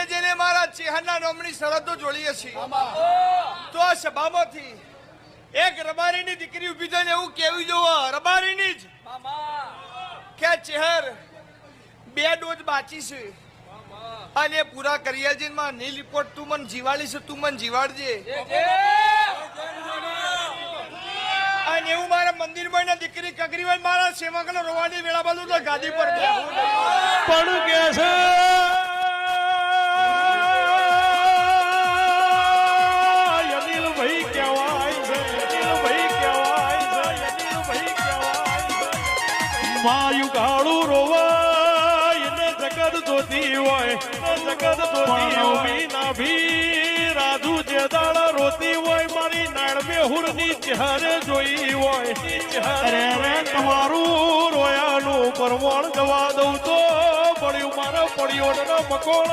જેને મારા ચેહરના નામની શરતો જોડી છે તો આ સભામાંથી એક રબારીની દીકરી ઊભી થઈને એવું કેવી જોવો રબારીની જ કે ચેહર 2 ડોઝ બાકી છે અને પૂરા કરિયાજી માં નીલ રિપોર્ટ તું મને જીવાડી છે તું મને જીવાડજે અને એવું મારા મંદિરમાં ને દીકરી કગરી હોય મારા સેવકનો રોવાની વેળા બાજુ તો ગાદી પર પણ કે છે અનિલભાઈ કહેવાય છે અનિલભાઈ કહેવાય છે અનિલભાઈ કહેવાય છે માયું ગાળું રોવાય ને જગત જોતી હોય જગત જોતી હોય ના ભી રાજુ જે દાડા રોતી હોય મારી નાળમે હુરની ચહેરે જોઈ હોય અરે રે તમારું રોયાનું પરવણ જવા દઉં તો પડ્યું મારા પડ્યો મકોળ